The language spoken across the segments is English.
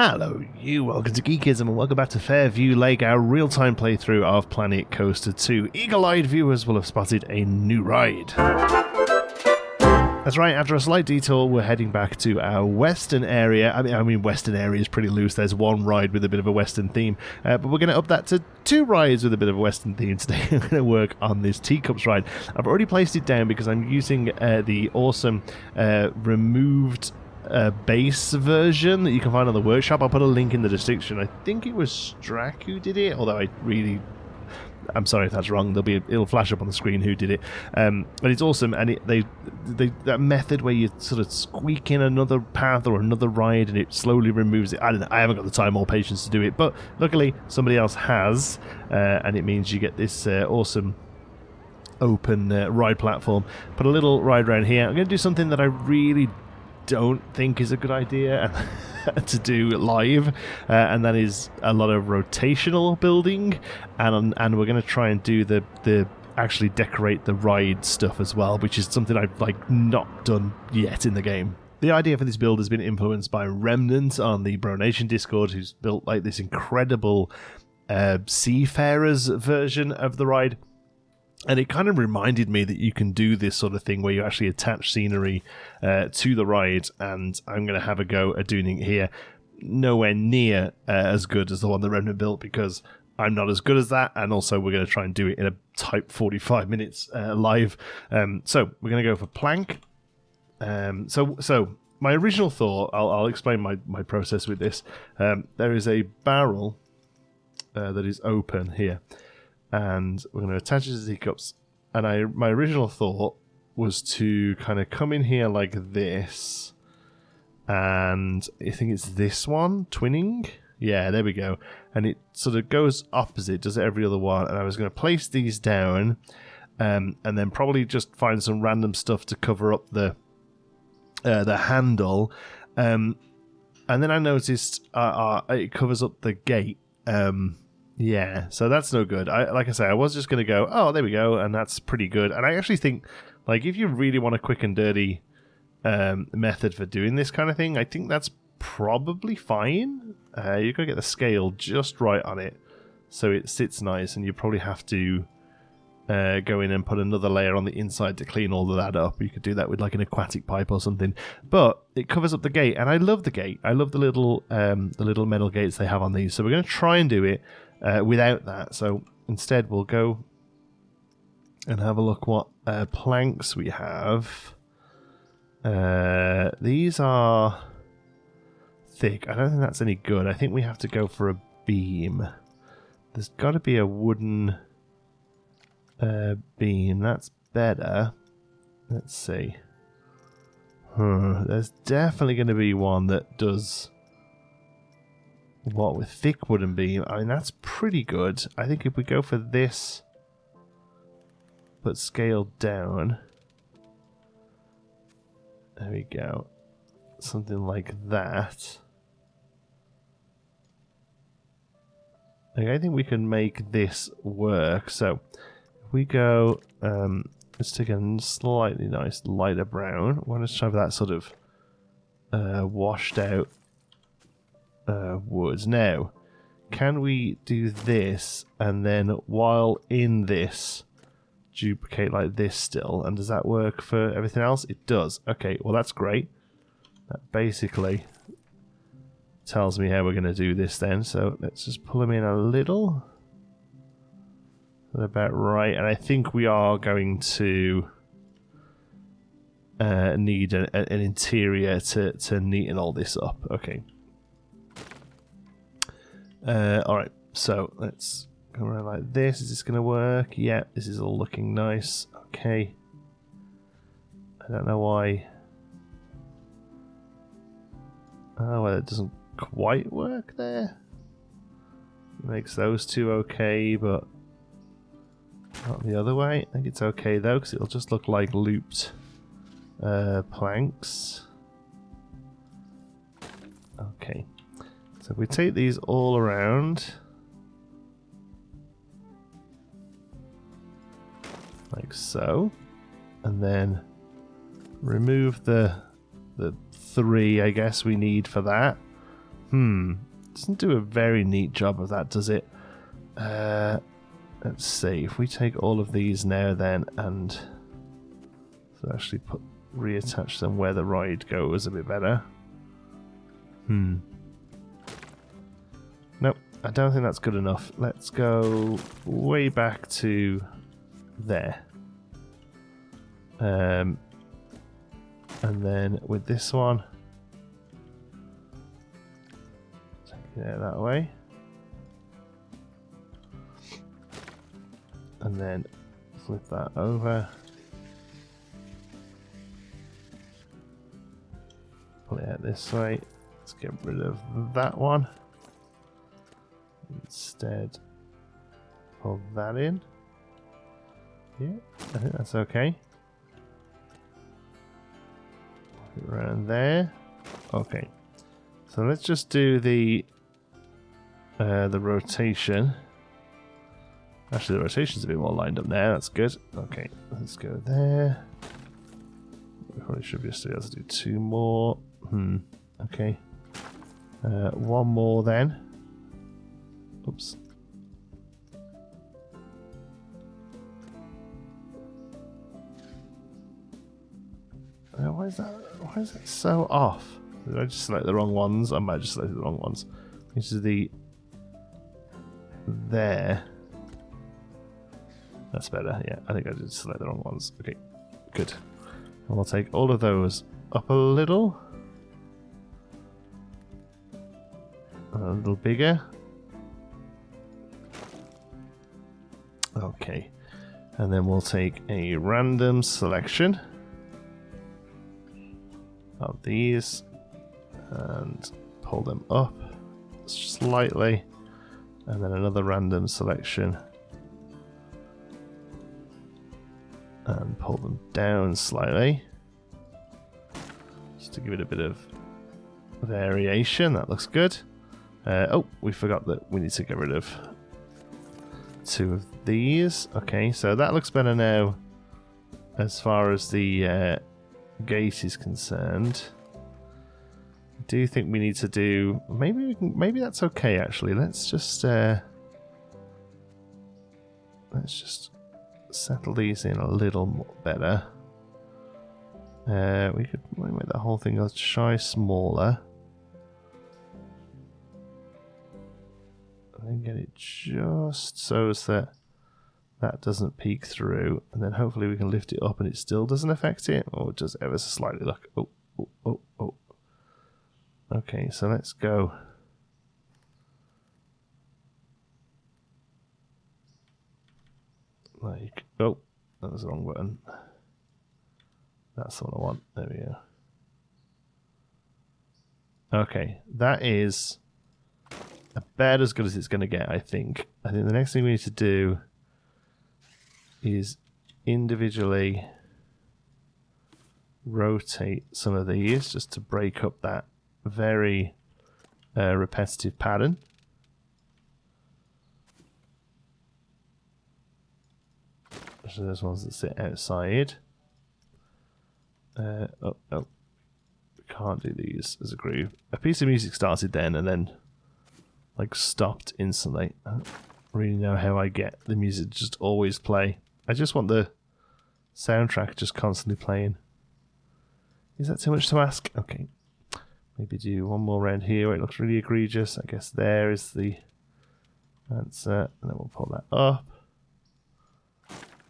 Hello you, welcome to Geekism and welcome back to Fairview Lake, our real-time playthrough of Planet Coaster 2. Eagle-eyed viewers will have spotted a new ride. That's right, after a slight detour, we're heading back to our western area. I mean western area is pretty loose, there's one ride with a bit of a western theme, but we're going to up that to two rides with a bit of a western theme today. I'm going to work on this Teacups ride. I've already placed it down because I'm using the awesome removed base version that you can find on the workshop. I'll put a link in the description. I think it was Strack who did it, although I'm sorry if that's wrong. It'll flash up on the screen who did it. But it's awesome, and that method where you sort of squeak in another path or another ride and it slowly removes it. I don't know. I haven't got the time or patience to do it, but luckily somebody else has, and it means you get this awesome open ride platform. Put a little ride around here. I'm going to do something that I really don't think is a good idea to do live, and that is a lot of rotational building, and we're going to try and do the actually decorate the ride stuff as well, which is something I've not done yet in the game. The idea for this build has been influenced by Remnant on the Bro Nation Discord, who's built this incredible seafarers version of the ride. And it kind of reminded me that you can do this sort of thing where you actually attach scenery to the ride, and I'm going to have a go at doing it here. Nowhere near as good as the one that Remnant built, because I'm not as good as that, and also we're going to try and do it in a tight 45 minutes live. So we're going to go for plank. So my original thought, I'll explain my process with this. There is a barrel that is open here, and we're going to attach it to the teacups. And my original thought was to kind of come in here like this, and I think it's this one, twinning. Yeah, there we go. And it sort of goes opposite, does every other one. And I was going to place these down, and then probably just find some random stuff to cover up the handle. And then I noticed it covers up the gate. Yeah, so that's no good. Like I say, I was just going to go, oh, there we go, and that's pretty good. And I actually think, if you really want a quick and dirty method for doing this kind of thing, I think that's probably fine. You've got to get the scale just right on it so it sits nice, and you probably have to go in and put another layer on the inside to clean all of that up. You could do that with an aquatic pipe or something. But it covers up the gate, and I love the gate. I love the little metal gates they have on these. So we're going to try and do it without that. So instead we'll go and have a look what planks we have. These are thick. I don't think that's any good. I think we have to go for a beam. There's got to be a wooden beam. That's better. Let's see. There's definitely going to be one that does what with thick wooden beam. I mean, that's pretty good. I think if we go for this but scaled down, there we go, something like that. I think we can make this work. So if we go, let's take a slightly nice lighter brown. We're going to try for that sort of washed out wood. Now, can we do this and then while in this duplicate like this still? And does that work for everything else? It does. Okay, well that's great. That basically tells me how we're going to do this then. So let's just pull them in a little. About right. And I think we are going to need an interior to neaten all this up. Okay. Alright, so let's go around like this. Is this going to work? Yeah, this is all looking nice. Okay. I don't know why. Oh, well, it doesn't quite work there. Makes those two okay, but not the other way. I think it's okay though, because it'll just look like looped planks. Okay. So if we take these all around, like so, and then remove the three, I guess, we need for that. Doesn't do a very neat job of that, does it? Let's see. If we take all of these now then and so actually reattach them where the ride goes a bit better. Nope, I don't think that's good enough. Let's go way back to there. And then with this one, take it out that way. And then flip that over. Pull it out this way. Let's get rid of that one. Instead, pull that in. Yeah, I think that's okay. Around there. Okay. So let's just do the rotation. Actually, the rotation's a bit more lined up now. That's good. Okay, let's go there. We probably should be able to do two more. Okay. One more then. Oops. Why is that so off? Did I just select the wrong ones? I might just select the wrong ones. This is the there. That's better. Yeah, I think I did select the wrong ones. Okay, good. And we'll take all of those up a little. A little bigger. Okay. And then we'll take a random selection of these and pull them up slightly, and then another random selection and pull them down slightly just to give it a bit of variation. That looks good. Oh, we forgot that we need to get rid of two of these. Okay, so that looks better now as far as the gate is concerned. I do think we need to do maybe that's okay actually. Let's just settle these in a little more better. We could make the whole thing a shy smaller. And then get it just so that that doesn't peek through, and then hopefully we can lift it up and it still doesn't affect it, or just ever so slightly. Look, oh. Okay, so let's go. Like, oh, that was the wrong button. That's the one I want. There we go. Okay, that is about as good as it's going to get, I think. I think the next thing we need to do is individually rotate some of these just to break up that very repetitive pattern. So those ones that sit outside. Oh, we can't do these as a groove. A piece of music started then and then like stopped instantly. I don't really know how I get the music to just always play. I just want the soundtrack just constantly playing. Is that too much to ask? Okay. Maybe do one more round here where it looks really egregious. I guess there is the answer. And then we'll pull that up.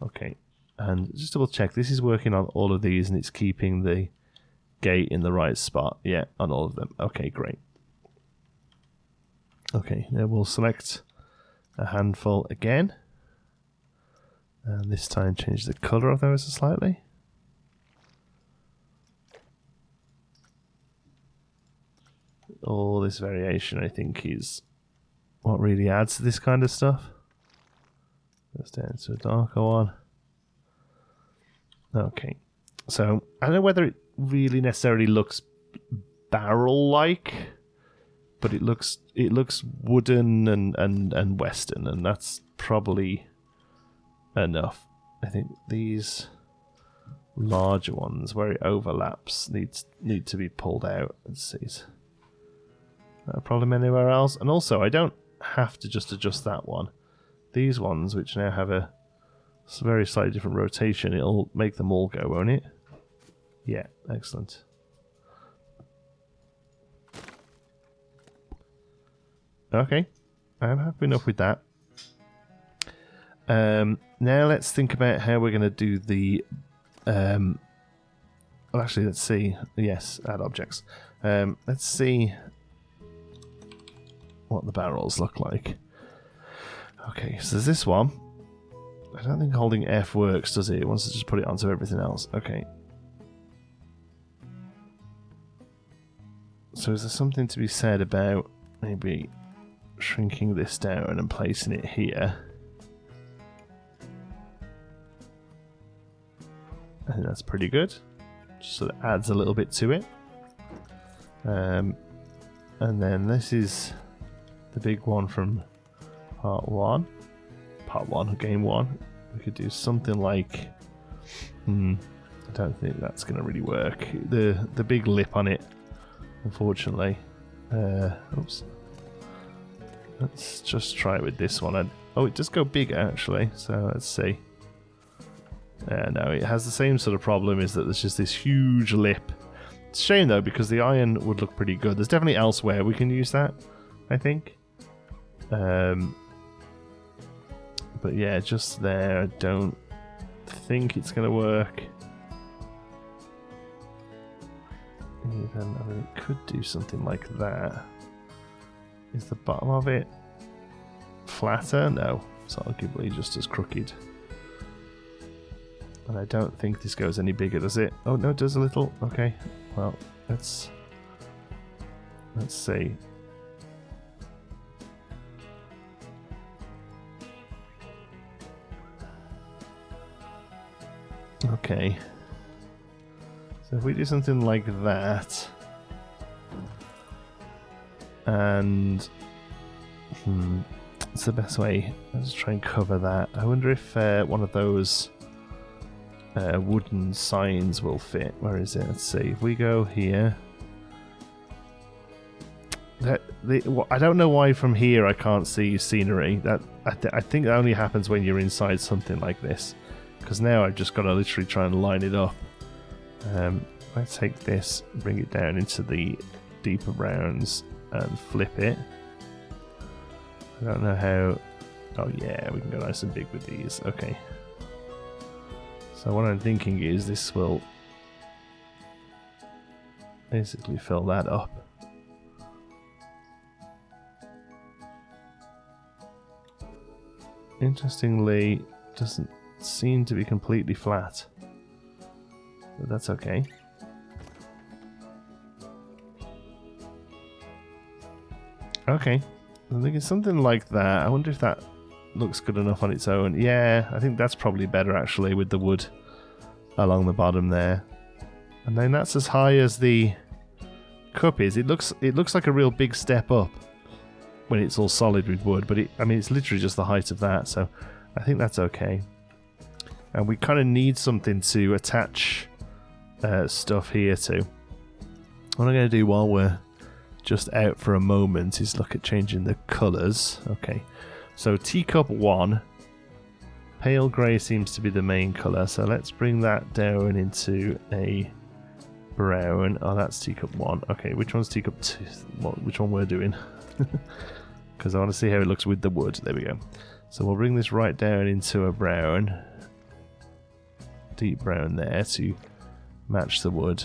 Okay. And just double check. This is working on all of these and it's keeping the gate in the right spot. Yeah, on all of them. Okay, great. Okay, now we'll select a handful again. And this time change the colour of those slightly. All this variation, I think, is what really adds to this kind of stuff. Goes down to a darker one. Okay, so I don't know whether it really necessarily looks barrel-like, but it looks wooden and western, and that's probably enough. I think these larger ones where it overlaps need to be pulled out. Let's see. a problem anywhere else? And also, I don't have to just adjust that one. These ones, which now have a very slightly different rotation, it'll make them all go, won't it? Yeah, excellent. Okay, I'm happy enough with that. Now let's think about how we're going to do the... well, actually, let's see. Yes, add objects. Let's see what the barrels look like. Okay, so there's this one. I don't think holding F works, does it? It wants to just put it onto everything else. Okay. So is there something to be said about maybe shrinking this down and placing it here? I think that's pretty good. Just so that adds a little bit to it. And then this is the big one from part one. Part one of game one. We could do something like... I don't think that's going to really work. The big lip on it, unfortunately. Oops. Let's just try it with this one. Oh, it does go bigger, actually. So let's see. No, it has the same sort of problem, is that there's just this huge lip. It's a shame, though, because the iron would look pretty good. There's definitely elsewhere we can use that, I think. But yeah, just there, I don't think it's going to work. Even, I mean, it could do something like that. Is the bottom of it flatter? No, it's arguably just as crooked. And I don't think this goes any bigger, does it? Oh, no, it does a little. Okay, well, let's see. Okay. So if we do something like that, and it's the best way. Let's try and cover that. I wonder if one of those wooden signs will fit. Where is it? Let's see. If we go here, I don't know why from here I can't see scenery. That I think that only happens when you're inside something like this. Because now I've just got to literally try and line it up. Let's take this, bring it down into the deeper browns, and flip it. I don't know how... Oh yeah, we can go nice and big with these. Okay. So what I'm thinking is this will basically fill that up. Interestingly, doesn't seem to be completely flat. But that's okay. Okay. I think it's something like that. I wonder if that looks good enough on its own. Yeah, I think that's probably better actually with the wood along the bottom there. And then that's as high as the cup is. It looks like a real big step up when it's all solid with wood, but I mean it's literally just the height of that, so I think that's okay. And we kind of need something to attach stuff here to. What I'm going to do while we're just out for a moment is look at changing the colours. Okay, so teacup 1, pale grey seems to be the main colour, so let's bring that down into a brown. Oh, that's teacup 1. Okay, which one's teacup 2? Which one we're doing? Because I want to see how it looks with the wood. There we go. So we'll bring this right down into a brown. Deep brown there to match the wood.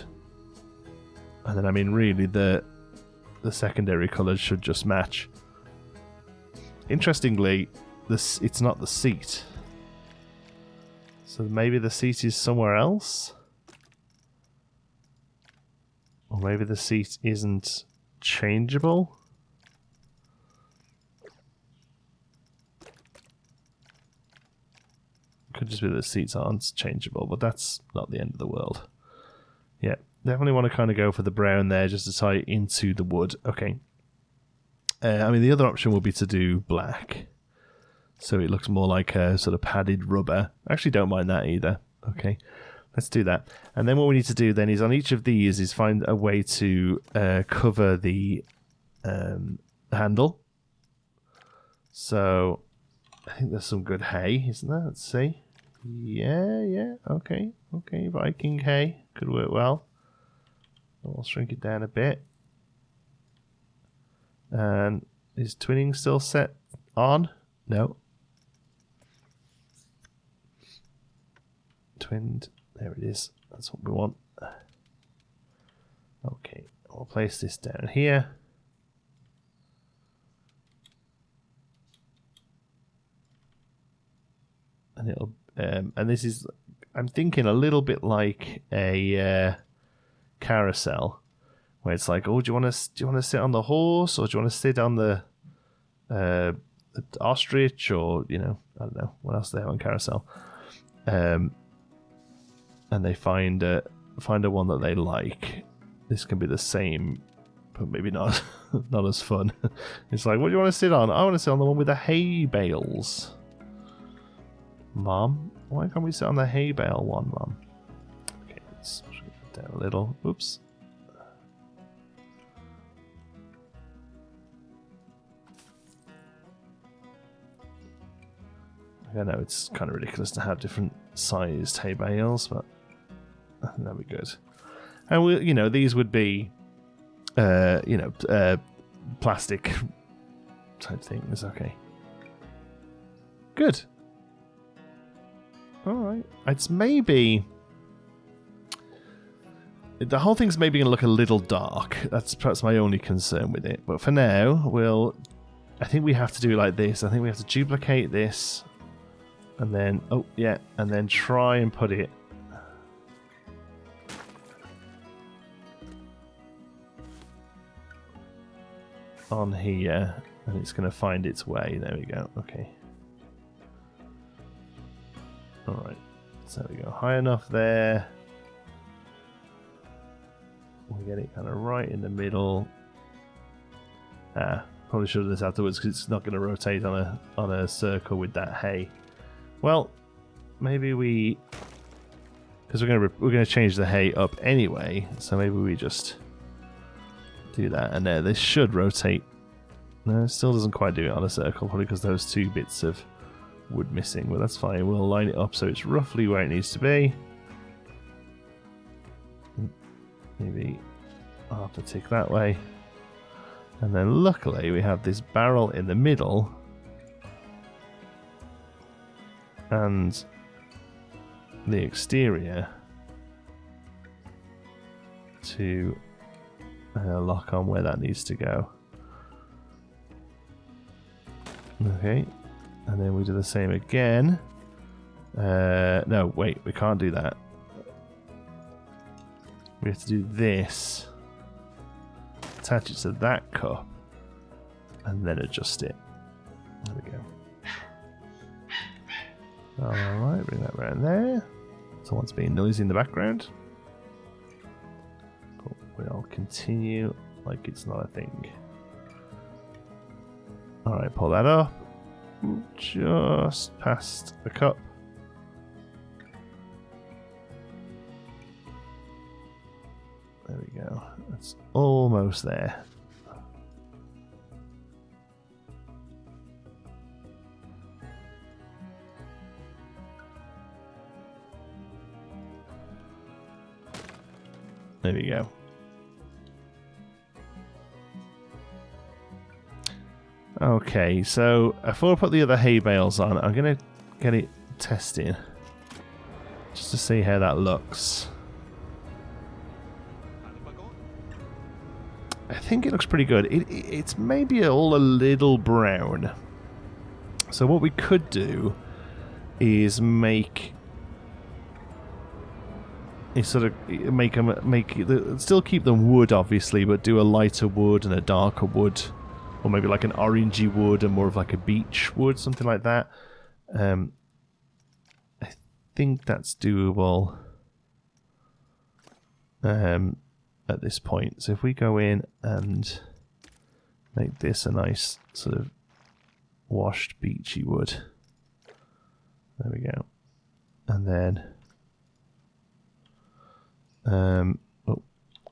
And then, I mean, really, the secondary colours should just match. Interestingly, it's not the seat. So maybe the seat is somewhere else? Or maybe the seat isn't changeable? Could just be that the seats aren't changeable, but that's not the end of the world. Yeah, definitely want to kind of go for the brown there just to tie it into the wood. Okay. I mean, the other option would be to do black. So it looks more like a sort of padded rubber. I actually don't mind that either. Okay, let's do that. And then what we need to do then is on each of these is find a way to cover the handle. So I think there's some good hay, isn't there? Let's see. Yeah, okay, Viking hay could work well. I'll shrink it down a bit. And is twinning still set on? No. Twinned. There it is. That's what we want. Okay, I'll place this down here. And it'll and this is, I'm thinking a little bit like a carousel, where it's like, oh, do you want to sit on the horse, or do you want to sit on the ostrich, or I don't know what else they have on carousel. And they find a one that they like. This can be the same, but maybe not not as fun. It's like, what do you want to sit on? I want to sit on the one with the hay bales. Mom, why can't we sit on the hay bale one, Mom? Okay, let's get that down a little. Oops. I know it's kind of ridiculous to have different sized hay bales, but that'd be good. And these would be, plastic type things. Okay. Good. All right. It's maybe the whole thing's maybe going to look a little dark. That's perhaps my only concern with it. But for now, I think we have to do it like this. I think we have to duplicate this, and then and then try and put it on here, and it's going to find its way. There we go. Okay. Alright, so we go high enough there. We get it kind of right in the middle. Probably should have done this afterwards, because it's not going to rotate on a circle with that hay. Well, maybe because we're going to change the hay up anyway, so maybe we just do that, and this should rotate. No, it still doesn't quite do it on a circle, probably because those two bits of wood missing, but that's fine. We'll line it up so it's roughly where it needs to be. Maybe I'll have to tick that way. And then luckily we have this barrel in the middle, and the exterior to lock on where that needs to go. Okay. And then we do the same again. No, wait, we can't do that. We have to do this. Attach it to that cup. And then adjust it. There we go. Alright, bring that around there. Someone's being noisy in the background. But we'll continue like it's not a thing. Alright, pull that up. Just past the cup. There we go. That's almost there. There we go. Okay, so before I put the other hay bales on, I'm going to get it tested just to see how that looks. I think it looks pretty good. It's maybe all a little brown. So what we could do is still keep them wood obviously, but do a lighter wood and a darker wood. Or maybe like an orangey wood and more of like a beech wood, something like that. I think that's doable at this point. So if we go in and make this a nice sort of washed beechy wood. There we go. And then... oh,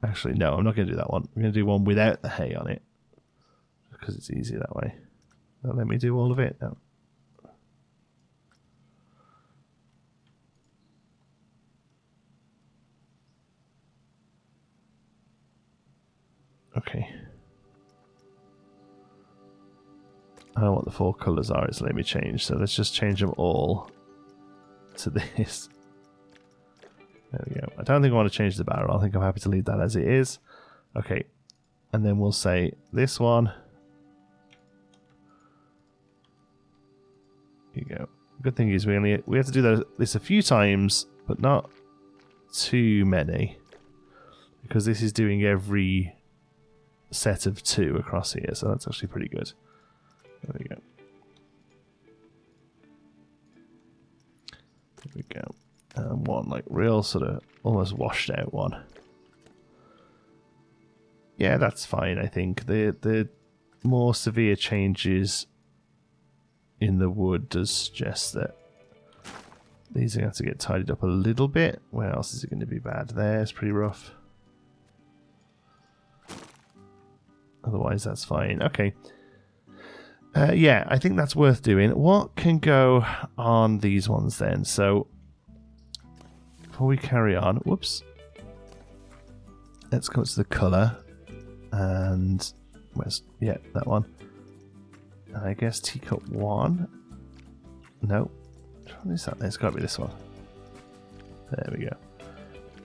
actually, no, I'm not going to do that one. I'm going to do one without the hay on it. because it's easier that way. Don't let me do all of it. No. Okay. I know what the 4 colours are, so let me change. So let's just change them all to this. There we go. I don't think I want to change the barrel. I think I'm happy to leave that as it is. Okay. And then we'll say this one. Here you go. Good thing is we have to do this a few times, but not too many. Because this is doing every set of 2 across here, so that's actually pretty good. There we go. There we go. And one like real sort of almost washed out one. Yeah, that's fine, I think. The more severe changes in the wood does suggest that these are going to have to get tidied up a little bit. Where else is it going to be bad? There's pretty rough. Otherwise, that's fine. Okay. Yeah, I think that's worth doing. What can go on these ones then? So, before we carry on, whoops. Let's go to the colour. And, where's, yeah, that one. And I guess teacup 1. No. Which one is that? It's got to be this one. There we go.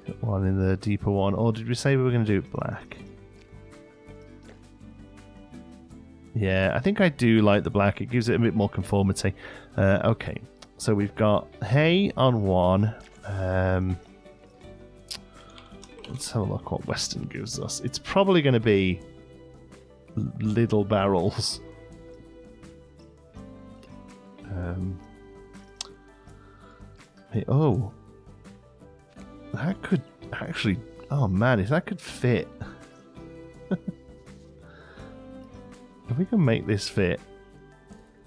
Teacup 1 in the deeper one. Or did we say we were going to do black? Yeah, I think I do like the black. It gives it a bit more conformity. Okay, so we've got hay on 1. Let's have a look what Western gives us. It's probably going to be little barrels. Hey, oh, that could actually. Oh man, if that could fit. If we can make this fit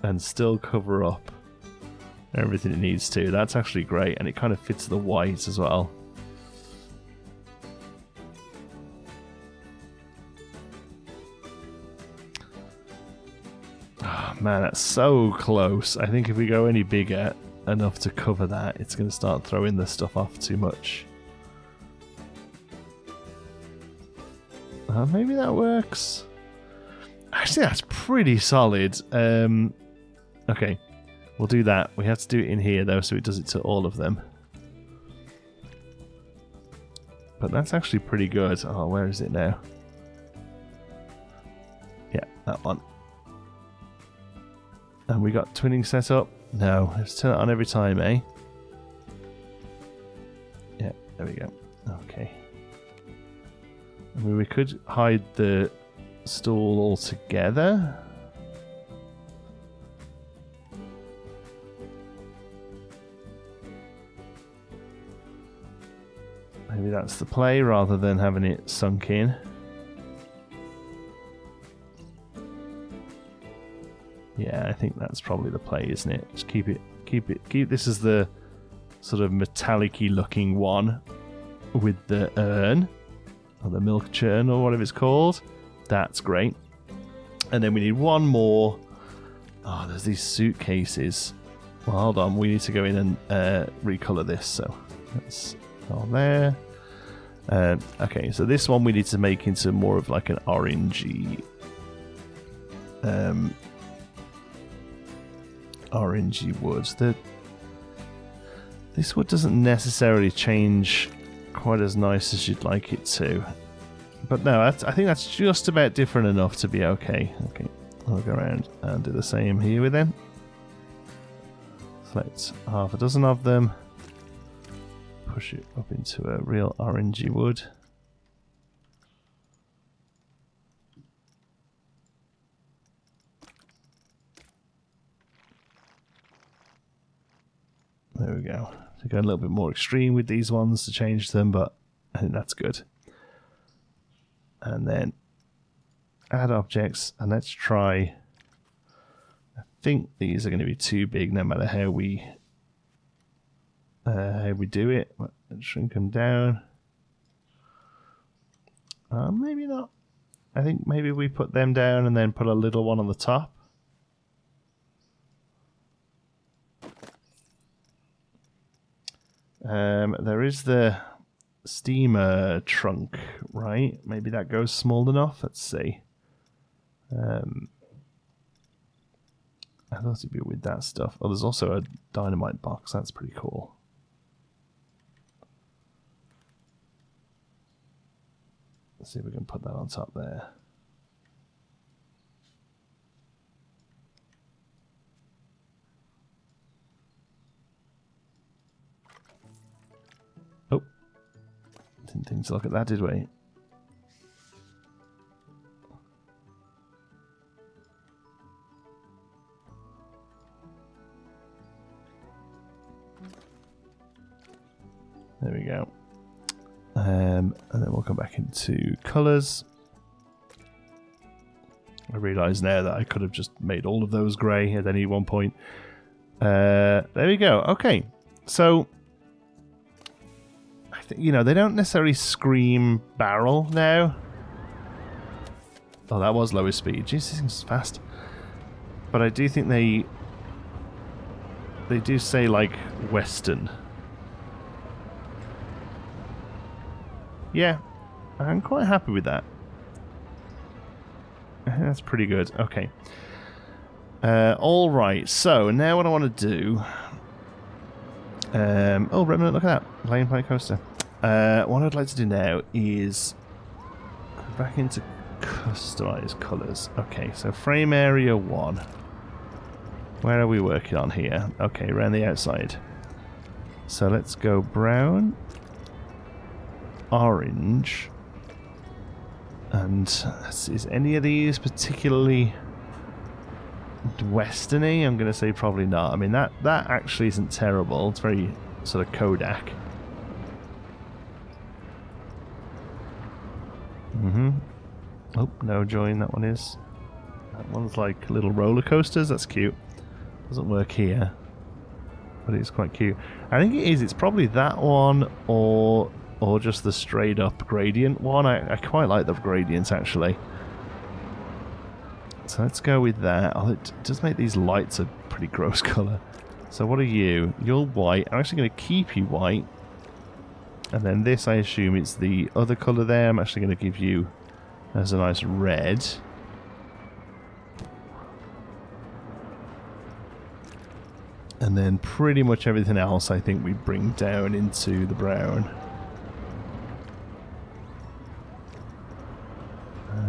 and still cover up everything it needs to, that's actually great, and it kind of fits the white as well. Oh, man, that's so close. I think if we go any bigger enough to cover that, it's going to start throwing the stuff off too much. Maybe that works. Actually, that's pretty solid. Okay, we'll do that. We have to do it in here, though, so it does it to all of them. But that's actually pretty good. Oh, where is it now? Yeah, that one. And we got twinning set up? No, let's turn it on every time, eh? Yeah, there we go. Okay. I mean, we could hide the stool altogether. Maybe that's the play rather than having it sunk in. Yeah, I think that's probably the play, isn't it? Just keep this as the sort of metallic-y looking one with the urn or the milk churn or whatever it's called. That's great. And then we need one more. Oh, there's these suitcases. Well, hold on. We need to go in and recolor this. So that's all there. Okay, so this one we need to make into more of like an orangey, orangey wood. This wood doesn't necessarily change quite as nice as you'd like it to. But no, I think that's just about different enough to be okay. Okay, I'll go around and do the same here with them. Select half a dozen of them. Push it up into a real orangey wood. There we go. So go a little bit more extreme with these ones to change them, but I think that's good. And then add objects, and let's try. I think these are going to be too big, no matter how we do it. Let's shrink them down. Maybe not. I think maybe we put them down and then put a little one on the top. There is the steamer trunk, right? Maybe that goes small enough. Let's see. I thought it'd be with that stuff. Oh, there's also a dynamite box. That's pretty cool. Let's see if we can put that on top there. Oh. Didn't think to look at that, did we? There we go. And then we'll come back into colours. I realise now that I could have just made all of those grey at any one point. There we go. Okay, so I think, you know, they don't necessarily scream barrel now. Oh, that was lowest speed. Jeez, this thing's fast. But I do think they do say like Western. Yeah, I'm quite happy with that. That's pretty good. Okay. Alright, so now what I want to do... oh, Remnant, look at that. Playing Planet Coaster. What I'd like to do now is go back into customise colours. Okay, so frame area 1. Where are we working on here? Okay, around the outside. So let's go brown, orange, and is any of these particularly westerny? I'm going to say probably not. I mean, that actually isn't terrible. It's very sort of Kodak. Oh, no join, that one is. That one's like little roller coasters. That's cute. Doesn't work here, but it's quite cute. I think it is. It's probably that one or just the straight up gradient one. I quite like the gradients actually. So let's go with that. Oh, it does make these lights a pretty gross colour. So what are you? You're white. I'm actually going to keep you white. And then this, I assume it's the other colour there. I'm actually going to give you as a nice red. And then pretty much everything else I think we bring down into the brown.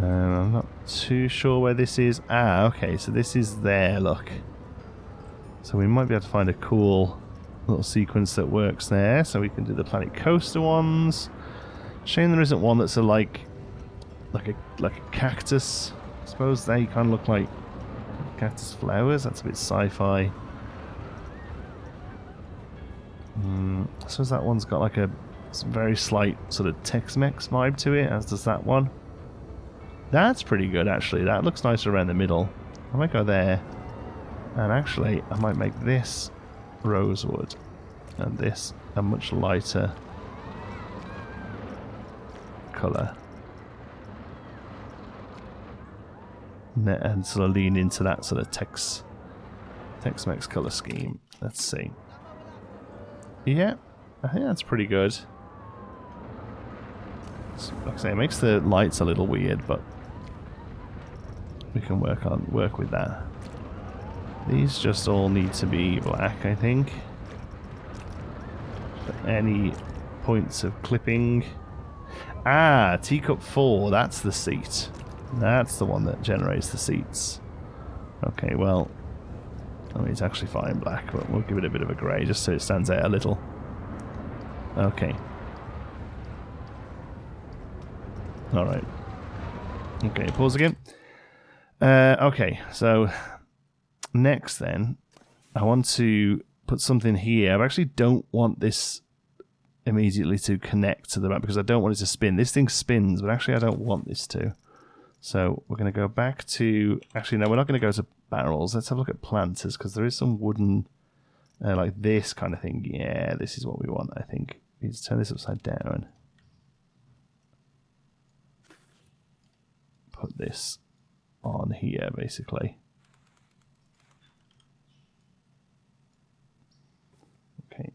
I'm not too sure where this is. Ah, okay, so this is there, look. So we might be able to find a cool little sequence that works there. So we can do the Planet Coaster ones. Shame there isn't one that's a like a cactus. I suppose they kind of look like cactus flowers. That's a bit sci-fi. I suppose that one's got like a very slight sort of Tex-Mex vibe to it, as does that one. That's pretty good actually. That looks nicer around the middle. I might go there. And actually, I might make this rosewood and this a much lighter colour. And sort of lean into that sort of Tex-Mex colour scheme. Let's see. Yeah, I think that's pretty good. Like I say, it makes the lights a little weird, but we can work with that. These just all need to be black, I think. For any points of clipping. Ah, Teacup 4, that's the seat. That's the one that generates the seats. Okay, well, I mean, it's actually fine black, but we'll give it a bit of a grey just so it stands out a little. Okay. Alright. Okay, pause again. Okay, so next then, I want to put something here. I actually don't want this immediately to connect to the map because I don't want it to spin. This thing spins, but actually I don't want this to. So we're going to go back to... Actually, no, we're not going to go to barrels. Let's have a look at planters because there is some wooden, like this kind of thing. Yeah, this is what we want, I think. Let's turn this upside down. put this on here, basically. Okay,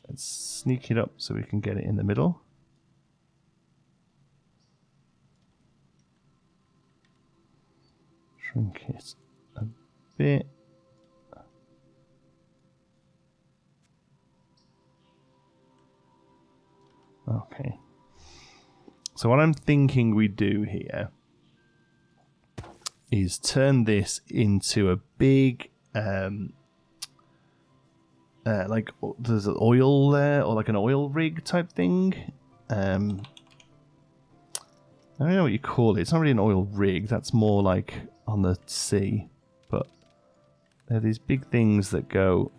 let's sneak it up so we can get it in the middle. Shrink it a bit. Okay. So what I'm thinking we do here is turn this into a big, like there's an oil there, or like an oil rig type thing. I don't know what you call it. It's not really an oil rig. That's more like on the sea. But they're these big things that go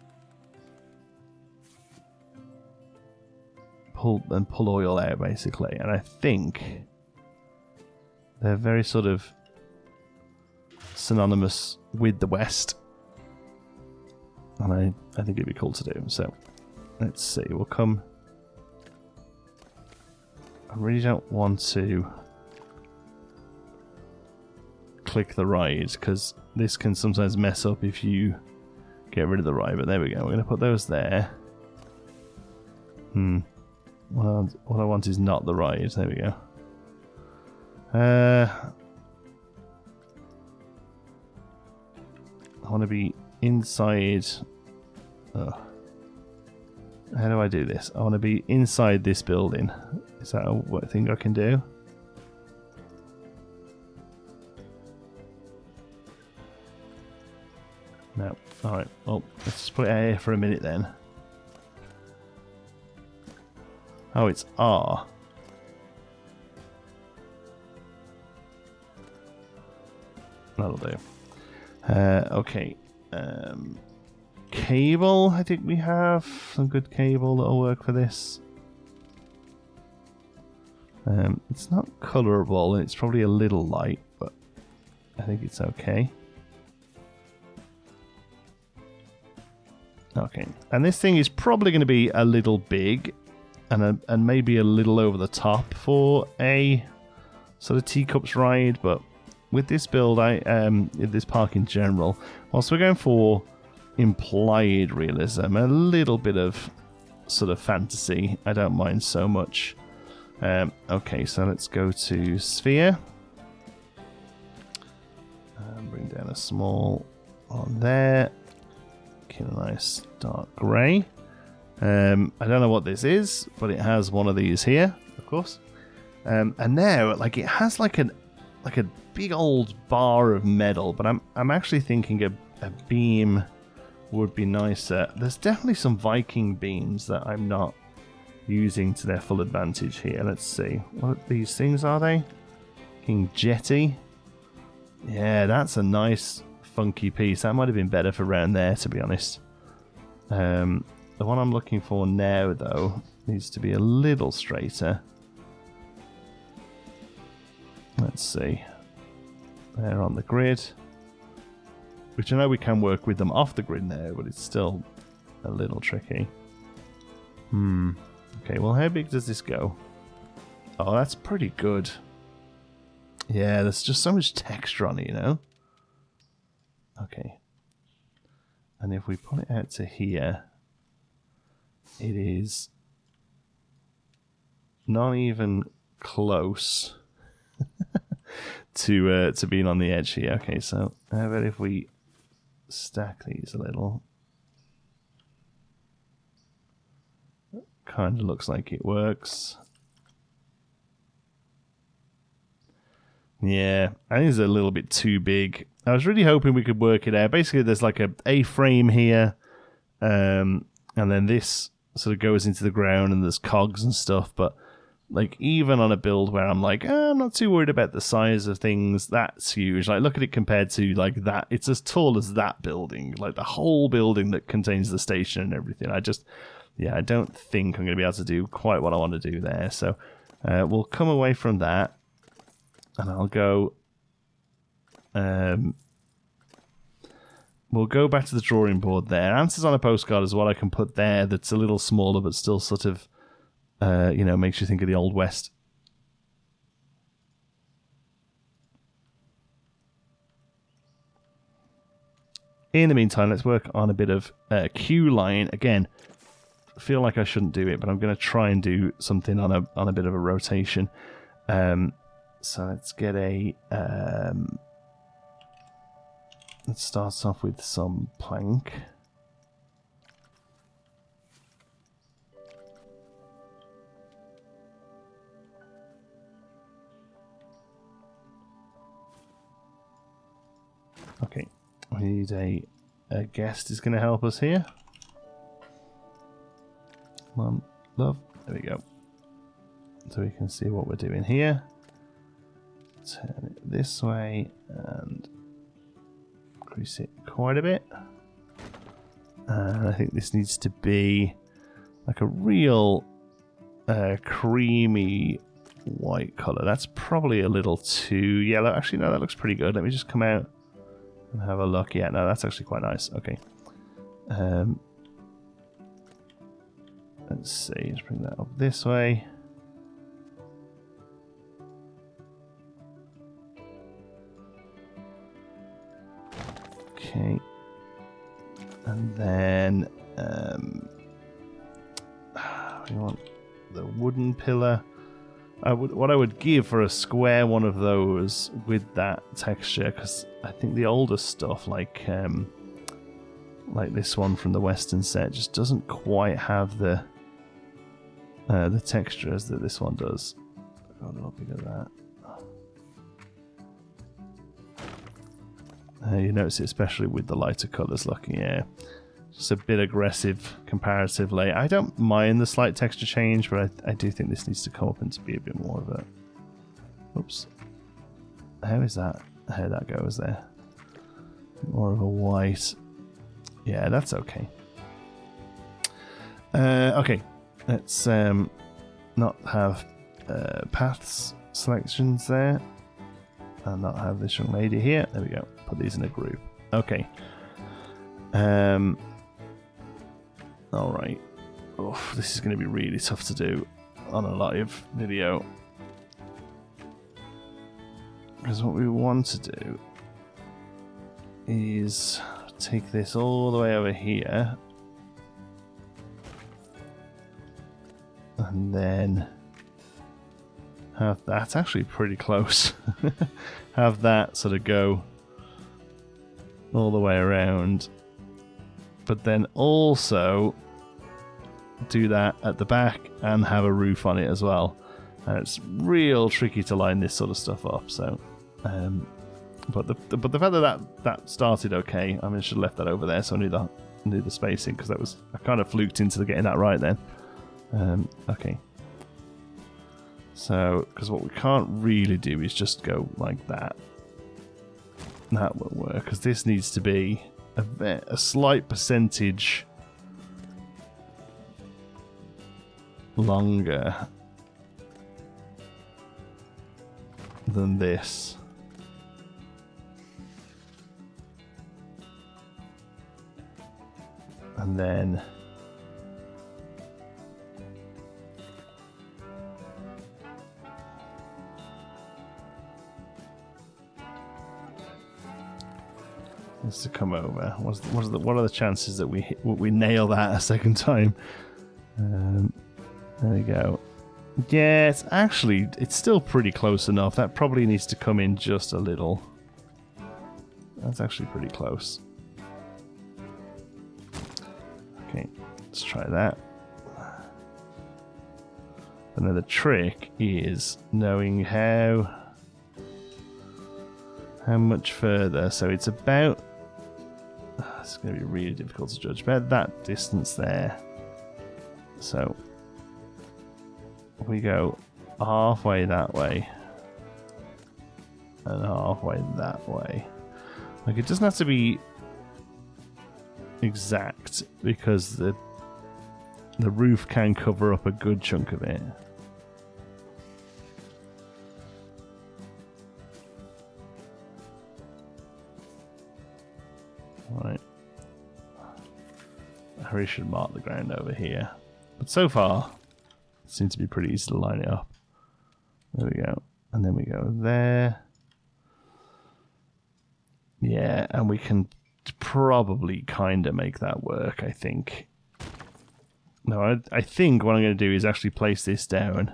pull oil out, basically. And I think they're very sort of synonymous with the West. And I think it'd be cool to do. So let's see. We'll come. I really don't want to click the ride, because this can sometimes mess up if you get rid of the ride. But there we go. We're going to put those there. What I want is not the ride. There we go. I want to be inside. How do I do this? I want to be inside this building. Is that what I think I can do? No. Alright, well, let's just put it out here for a minute then. Oh, it's R. That'll do. Okay. Cable, I think we have some good cable that'll work for this. It's not colorable, and it's probably a little light, but I think it's okay. Okay, and this thing is probably going to be a little big, and maybe a little over the top for a sort of teacups ride, but with this build, this park in general, whilst we're going for implied realism, a little bit of sort of fantasy, I don't mind so much. Okay, so let's go to sphere. Bring down a small on there. Get a nice dark grey. I don't know what this is, but it has one of these here, of course. And now, like, it has like a big old bar of metal, but I'm actually thinking a beam would be nicer. There's definitely some Viking beams that I'm not using to their full advantage here. Let's see. What these things are they? King Jetty. Yeah, that's a nice funky piece. That might have been better for around there, to be honest. The one I'm looking for now, though, needs to be a little straighter. Let's see. They're on the grid. Which I know we can work with them off the grid now, but it's still a little tricky. Okay, well, how big does this go? Oh, that's pretty good. Yeah, there's just so much texture on it, you know? Okay. And if we put it out to here, it is not even close to being on the edge here. Okay, so how about if we stack these a little? Kind of looks like it works. Yeah, I think it's a little bit too big. I was really hoping we could work it out. Basically, there's like a frame here, and then this sort of goes into the ground, and there's cogs and stuff. But like, even on a build where I'm like, I'm not too worried about the size of things, that's huge. Like, look at it compared to like that. It's as tall as that building, like the whole building that contains the station and everything. I don't think I'm going to be able to do quite what I want to do there. So we'll come away from that, and I'll go. We'll go back to the drawing board there. Answers on a postcard is what I can put there that's a little smaller, but still sort of, makes you think of the Old West. In the meantime, let's work on a bit of queue line. Again, I feel like I shouldn't do it, but I'm going to try and do something on a bit of a rotation. So let's get a... let's start off with some plank. Okay, we need a guest is going to help us here. Come on, love. There we go. So we can see what we're doing here. Turn it this way and increase it quite a bit. And I think this needs to be like a real creamy white colour. That's probably a little too yellow. Actually, no, that looks pretty good. Let me just come out and have a look. Yeah, no, that's actually quite nice. Okay. Let's see. Let's bring that up this way. Okay. And then we want the wooden pillar. What I would give for a square one of those with that texture, because I think the older stuff, like this one from the Western set, just doesn't quite have the textures that this one does. Got a little bit of that. You notice it especially with the lighter colours. Looking, yeah, just a bit aggressive comparatively. I don't mind the slight texture change, but I do think this needs to come up and to be a bit more of a... Oops. How is that? How that goes there? More of a white. Yeah, that's okay. Okay, let's not have paths selections there, and not have this young lady here. There we go. Put these in a group. Okay. Alright. Oh, this is going to be really tough to do on a live video. Because what we want to do is take this all the way over here. And then have that actually pretty close. Have that sort of go all the way around. But then also do that at the back and have a roof on it as well. And it's real tricky to line this sort of stuff up. So, but the fact that started okay, I mean, I should have left that over there. So I knew the spacing, because I kind of fluked into getting that right then. Okay. So, because what we can't really do is just go like that. That won't work, because this needs to be a slight percentage longer than this. And then to come over. What are the chances that we nail that a second time? There we go. Yeah, it's still pretty close enough. That probably needs to come in just a little. That's actually pretty close. Okay, let's try that. Another trick is knowing how much further. So it's about... It's going to be really difficult to judge. About that distance there. So we go halfway that way and halfway that way. Like, it doesn't have to be exact, because the roof can cover up a good chunk of it. Right. I really should mark the ground over here. But so far, it seems to be pretty easy to line it up. There we go. And then we go there. Yeah, and we can probably kind of make that work, I think. No, I think what I'm going to do is actually place this down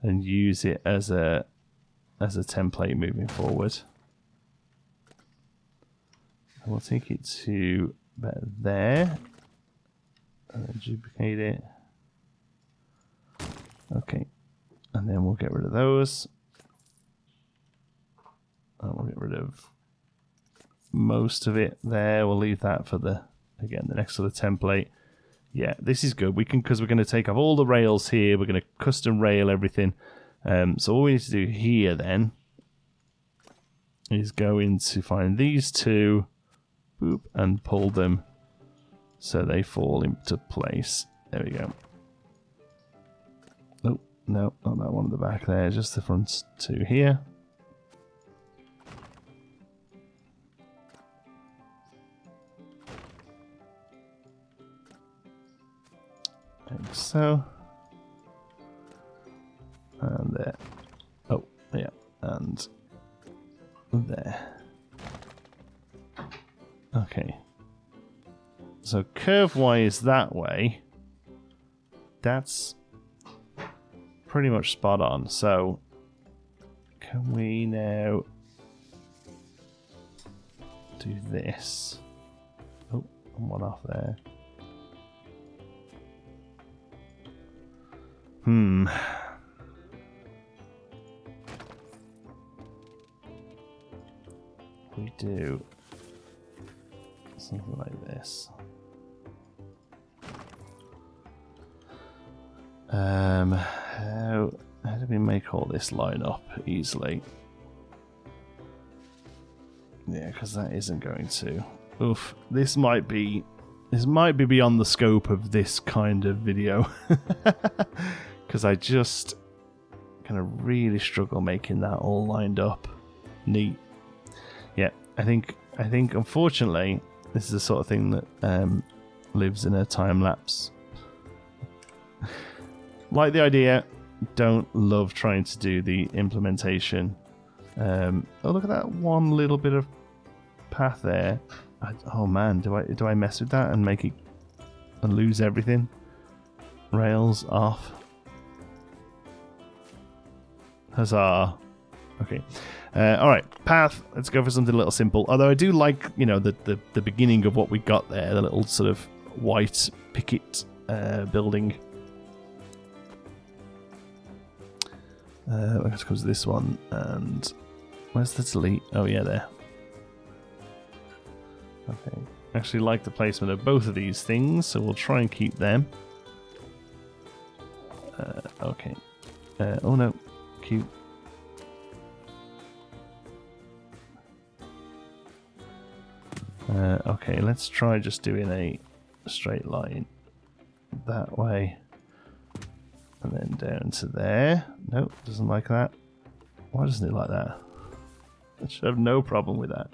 and use it as a template moving forward. And we'll take it to about there and then duplicate it. Okay, and then we'll get rid of those. And we'll get rid of most of it there. We'll leave that for the next to the template. Yeah, this is good. We can, because we're going to take off all the rails here. We're going to custom rail everything. So all we need to do here then is go in to find these two, boop, and pull them so they fall into place. There we go. Oh, no, not that one at the back there, just the front two here. Like so. And there. Oh, yeah. And there. Okay. So curve-wise that way, that's pretty much spot on. So can we now do this? Oh, and one off there. We do something like this. How do we make all this line up easily? Yeah, because that isn't going to. Oof, this might be beyond the scope of this kind of video. Because I just kind of really struggle making that all lined up neat. Yeah, I think unfortunately this is the sort of thing that lives in a time lapse. Like the idea, don't love trying to do the implementation. Oh, look at that one little bit of path there. Oh man, do I mess with that and make it and lose everything? Rails off. Huzzah. Okay. Alright, path. Let's go for something a little simple. Although I do like, you know, the beginning of what we got there. The little sort of white picket building. Let's go to this one. And where's the delete? Oh, yeah, there. Okay. Actually like the placement of both of these things, so we'll try and keep them. Okay. Oh, no. Cute. Okay, let's try just doing a straight line that way. And then down to there. Nope, doesn't like that. Why doesn't it like that? I should have no problem with that.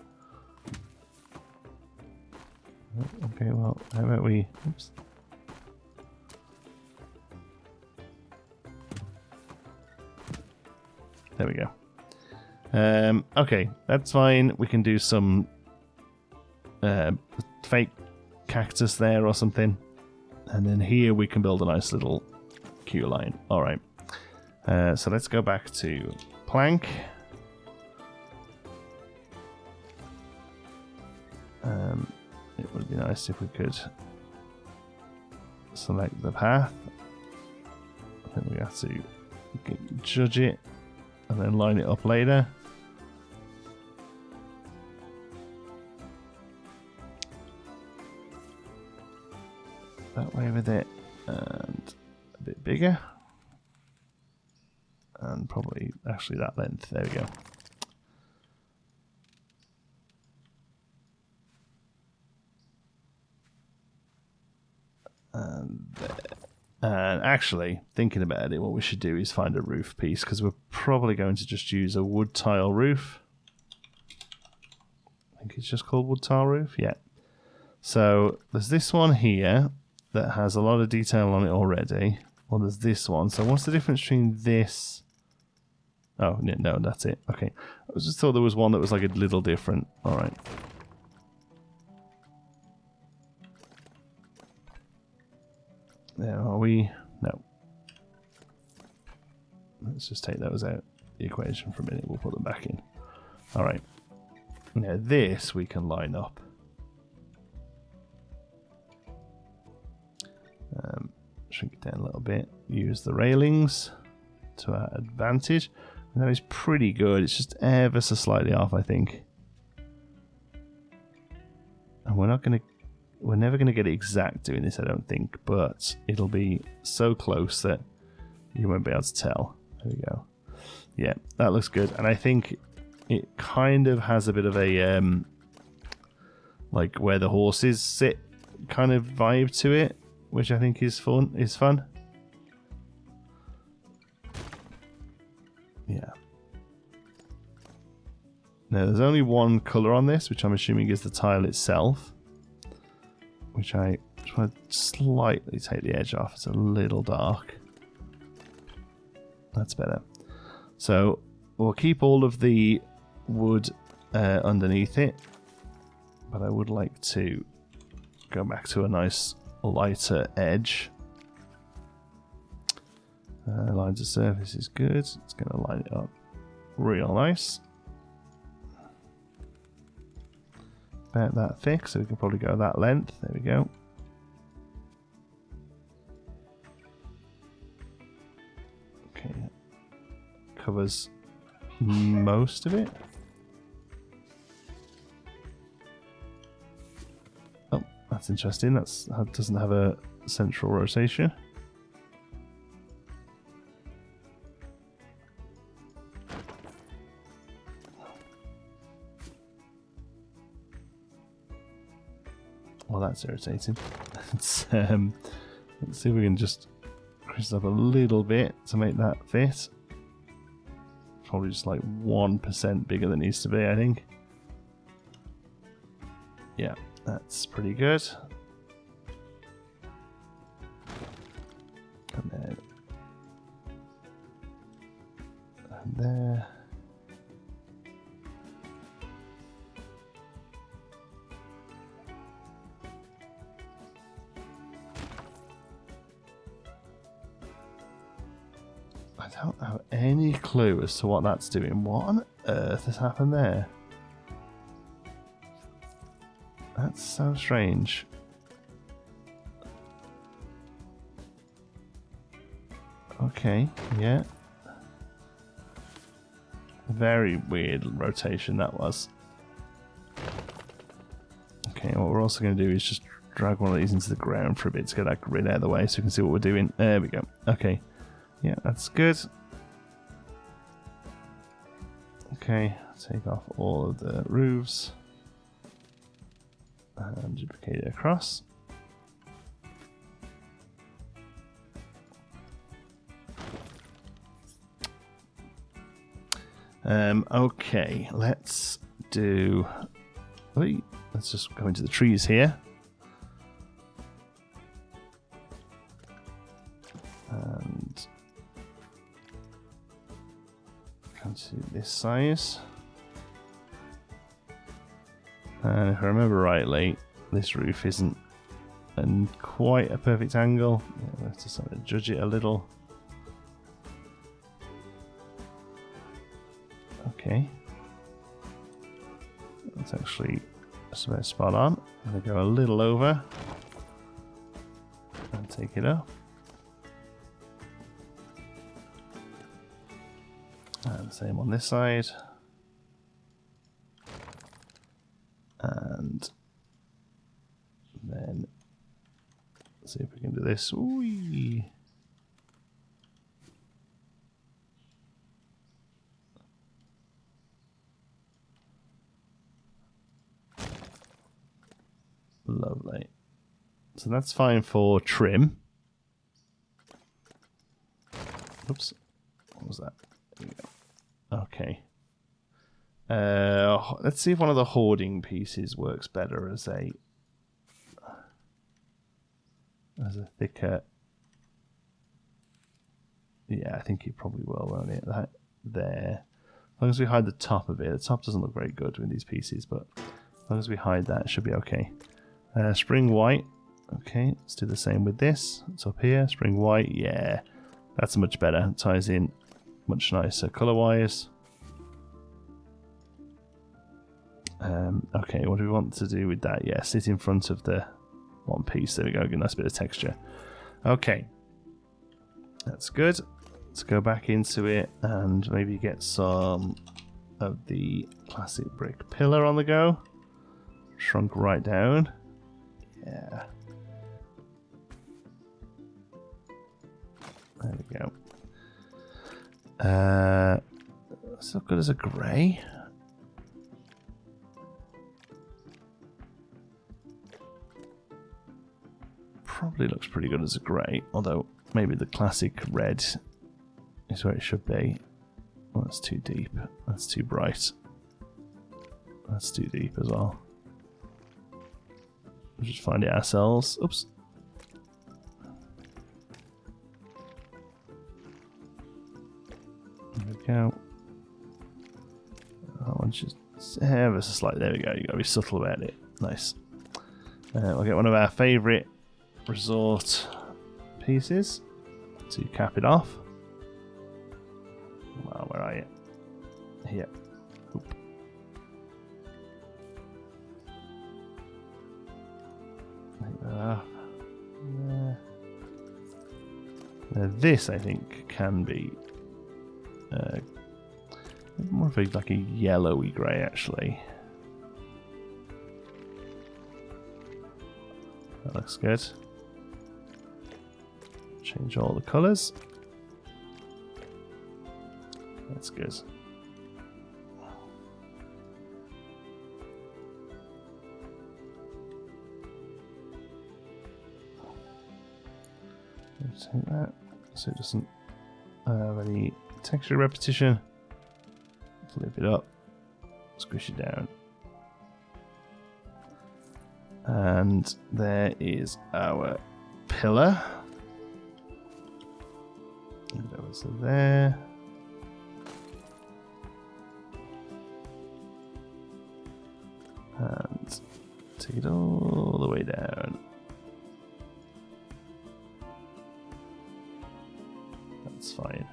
Okay, well, how about we... Oops. There we go. Okay, that's fine. We can do some fake cactus there or something. And then here we can build a nice little queue line. Alright. So let's go back to plank. It would be nice if we could select the path. I think we have to judge it and then line it up later. That way with it, and a bit bigger, and probably actually that length. There we go. And there. And actually, thinking about it, what we should do is find a roof piece, because we're probably going to just use a wood tile roof. I think it's just called wood tile roof. Yeah. So there's this one here that has a lot of detail on it already. Well, there's this one. So what's the difference between this? Oh, no, that's it. Okay. I just thought there was one that was like a little different. All right. There are we? No. Let's just take those out the equation for a minute. We'll put them back in. Alright. Now this we can line up. Shrink it down a little bit. Use the railings to our advantage. And that is pretty good. It's just ever so slightly off, I think. And we're never gonna get it exact doing this, I don't think, but it'll be so close that you won't be able to tell. There we go. Yeah, that looks good. And I think it kind of has a bit of a like where the horses sit kind of vibe to it, which I think is fun. Yeah. Now there's only one colour on this, which I'm assuming is the tile itself, which I just want to slightly take the edge off. It's a little dark. That's better. So we'll keep all of the wood underneath it, but I would like to go back to a nice lighter edge. Lines of surface is good. It's going to line it up real nice. About that thick, so we can probably go that length. There we go. Okay, covers most of it. Oh, that's interesting. That doesn't have a central rotation. Well, that's irritating. Let's see if we can just increase it up a little bit to make that fit. Probably just like 1% bigger than it needs to be, I think. Yeah, that's pretty good. And there. I don't have any clue as to what that's doing. What on earth has happened there? That's so strange. Okay, yeah. Very weird rotation that was. Okay, what we're also going to do is just drag one of these into the ground for a bit to get that grid out of the way so we can see what we're doing. There we go. Okay. Yeah, that's good. Okay, take off all of the roofs and duplicate it across. Okay, let's do. Wait, let's just go into the trees here. And to this size, and if I remember rightly, this roof isn't in quite a perfect angle. Yeah, let's just sort of judge it a little. Okay, that's actually just about spot on. I'm going to go a little over and take it up. And same on this side. And then let's see if we can do this. Ooh. Lovely. So that's fine for trim. Oops. What was that? There we go. Okay. Let's see if one of the hoarding pieces works better as a thicker. Yeah, I think it probably will, won't it? That there. As long as we hide the top of it. The top doesn't look very good with these pieces, but as long as we hide that, it should be okay. Spring white. Okay, let's do the same with this. It's up here, spring white. Yeah, that's much better. It ties in much nicer color-wise. Okay, what do we want to do with that? Yeah, sit in front of the one piece. There we go, get a nice bit of texture. Okay, that's good. Let's go back into it and maybe get some of the classic brick pillar on the go. Shrunk right down. Yeah. There we go. So good as a grey. Probably looks pretty good as a grey, although maybe the classic red is where it should be. Oh, that's too deep. That's too bright. That's too deep as well. We'll just find it ourselves. Oops. There we go. That one's just ever so slightly. There we go. You gotta be subtle about it. Nice. We'll get one of our favourite resort pieces to cap it off. Well, where are you? Here. Oop. Take that off. Yeah. Now this, I think, can be more of like a yellowy grey, actually. That looks good. Change all the colours. That's good. Take that so it doesn't have any texture repetition. Flip it up, squish it down. And there is our pillar. And over to there. And take it all the way down. That's fine.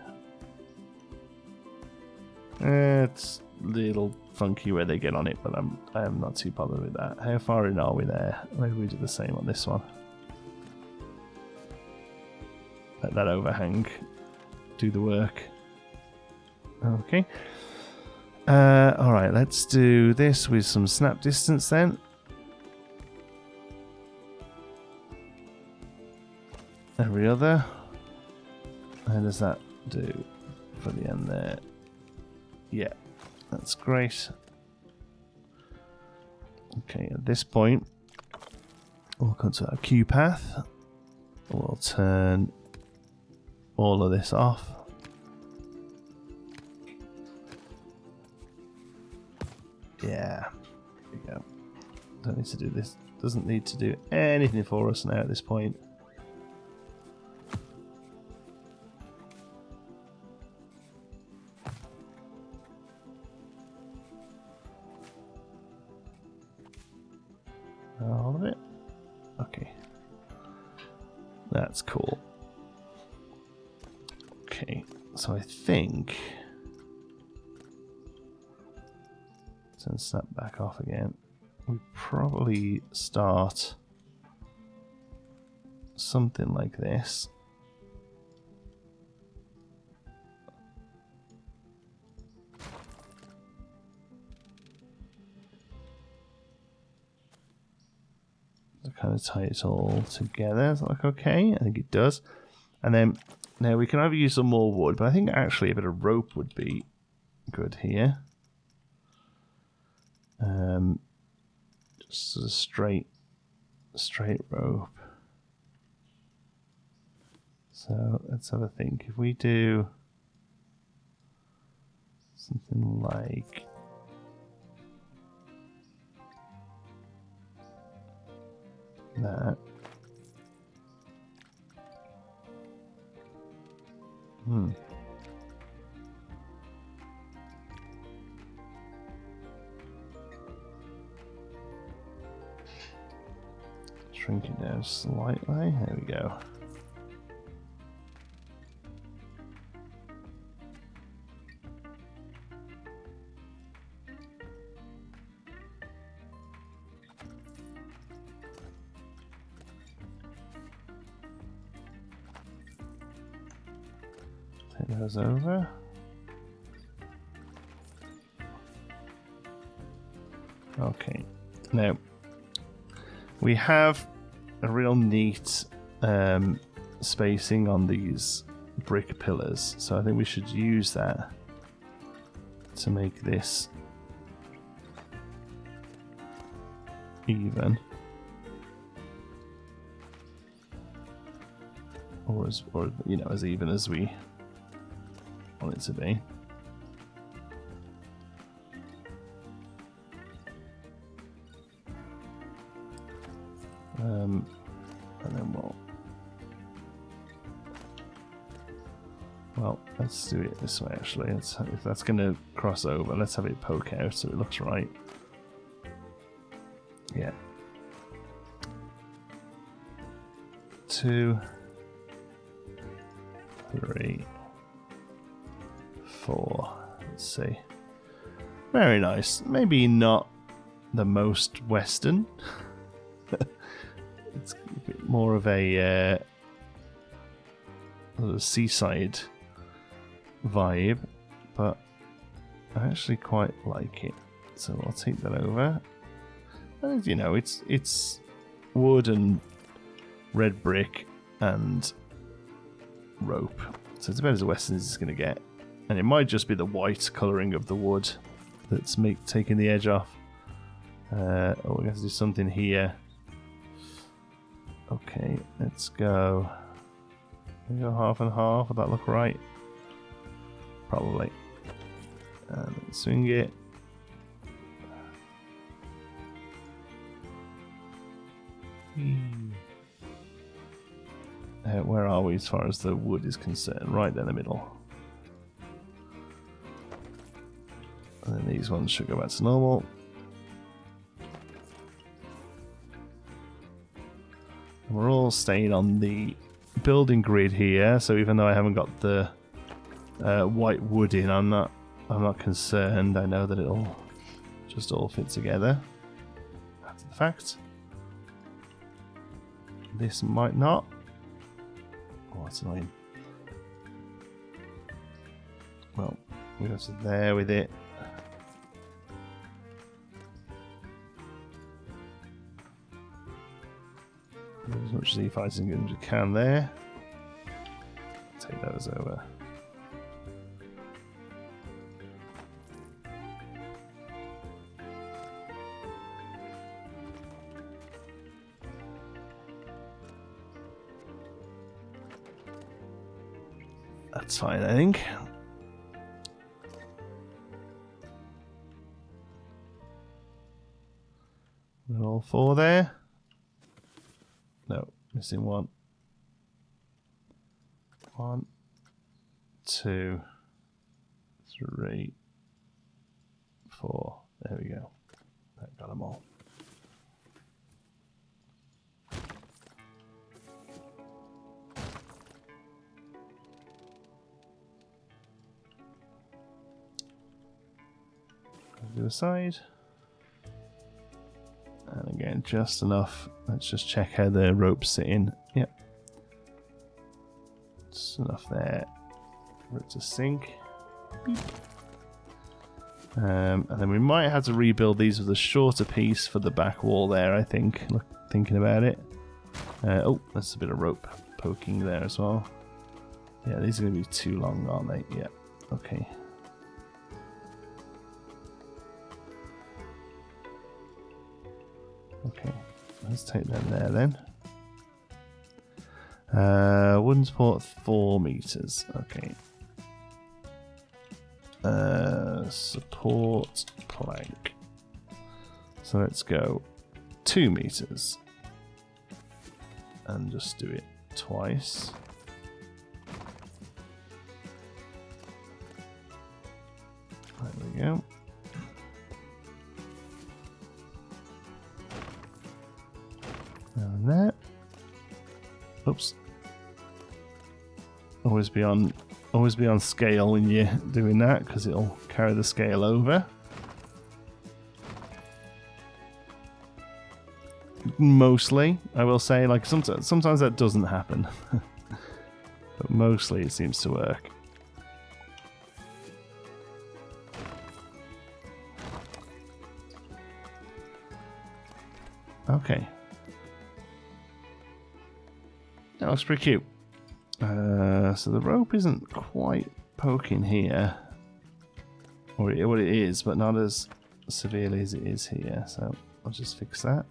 It's a little funky where they get on it, but I am not too bothered with that. How far in are we there? Maybe we do the same on this one. Let that overhang do the work. Okay. Alright, let's do this with some snap distance then. Every other. How does that do for the end there? Yeah, that's great. Okay, at this point, we'll come to our cue path. We'll turn all of this off. Yeah, there we go. Don't need to do this. Doesn't need to do anything for us now at this point. All of it. Okay, that's cool. Okay, so I think and snap back off again. We probably start something like this. To kind of tie it all together. Is that like okay? I think it does. And then now we can either use some more wood, but I think actually a bit of rope would be good here. Just sort of straight rope. So let's have a think. If we do something like that. Shrink it down slightly. There we go. Take those over. Okay, now we have a real neat spacing on these brick pillars, so I think we should use that to make this even, or you know, as even as we want it to be. And then well, let's do it this way actually. If that's going to cross over, let's have it poke out so it looks right. Yeah. 2, 3, 4. Let's see. Very nice. Maybe not the most Western. It's a bit more of a sort of seaside vibe, but I actually quite like it. So I'll take that over. And, you know, it's wood and red brick and rope, so it's about as Western as it's going to get. And it might just be the white colouring of the wood that's taking the edge off. Oh, we have to do something here. Okay, let's go. We go half and half. Would that look right? Probably. And then swing it. Where are we as far as the wood is concerned? Right down the middle. And then these ones should go back to normal. And we're all staying on the building grid here, so even though I haven't got the white wood in, I'm not concerned. I know that it'll just all fit together. That's the fact. This might not. Oh, that's annoying. Well, we go to there with it. As much Z-fighting as you can there. Take those over. That's fine, I think. We're all 4 there. No, missing 1. 1, 2, 3, 4. There we go. That got them all. Do a side. And again, just enough. Let's just check how the rope's sitting. Yep. Just enough there for it to sink. And then we might have to rebuild these with a shorter piece for the back wall there, I think. Thinking about it. Oh, that's a bit of rope poking there as well. Yeah, these are going to be too long, aren't they? Yeah. Okay. Okay, let's take them there then. Wooden support 4 meters. Okay. Support plank. So let's go 2 meters. And just do it twice. There we go. And there. Oops. Always be on scale when you're doing that, because it'll carry the scale over. Mostly, I will say, like sometimes that doesn't happen, but mostly it seems to work. Okay. That looks pretty cute. So the rope isn't quite poking here. Or it is, but not as severely as it is here. So I'll just fix that.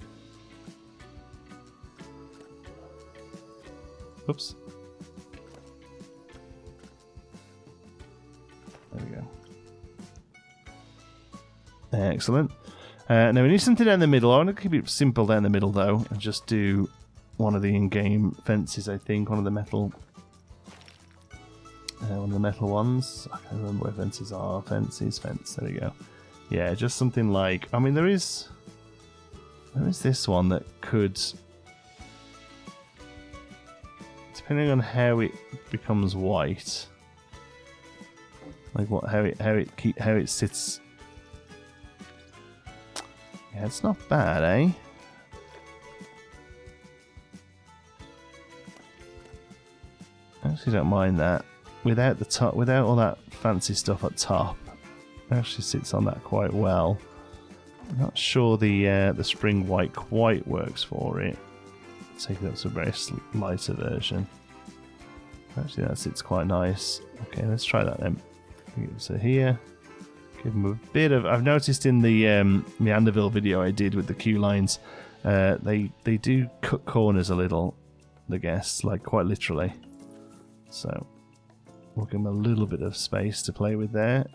Oops. There we go. Excellent. Now we need something down the middle. I want to keep it simple down the middle though, and just do one of the in-game fences. I think one of the metal ones. I can't remember where fences are. Fences, fence. There we go. Yeah, just something like. I mean, there is this one that could, depending on how it becomes white, like how it sits. Yeah, it's not bad, eh? I actually don't mind that. Without the top, without all that fancy stuff at top, it actually sits on that quite well. I'm not sure the spring white quite works for it. Let's take it up to a very lighter version. Actually, that sits quite nice. Okay, let's try that then. So here. Give them a bit of. I've noticed in the Meanderville video I did with the queue lines, they do cut corners a little. The guests, like quite literally. So we'll give them a little bit of space to play with there.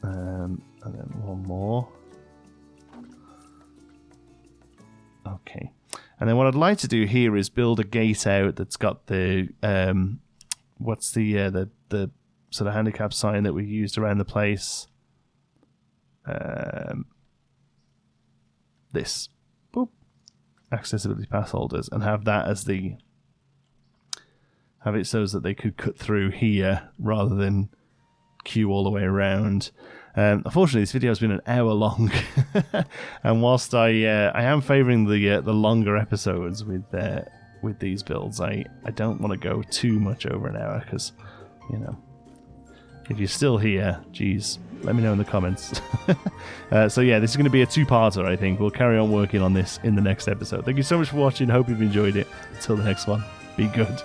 And then one more. Okay. And then what I'd like to do here is build a gate out that's got the what's the sort of handicap sign that we used around the place. This, boop, accessibility pass holders, and have that as the it so that they could cut through here rather than queue all the way around. Unfortunately, this video has been an hour long, and whilst I am favouring the longer episodes with these builds, I don't want to go too much over an hour because, you know, if you're still here, geez, let me know in the comments. So yeah, this is going to be a two-parter, I think. We'll carry on working on this in the next episode. Thank you so much for watching. Hope you've enjoyed it. Until the next one, be good.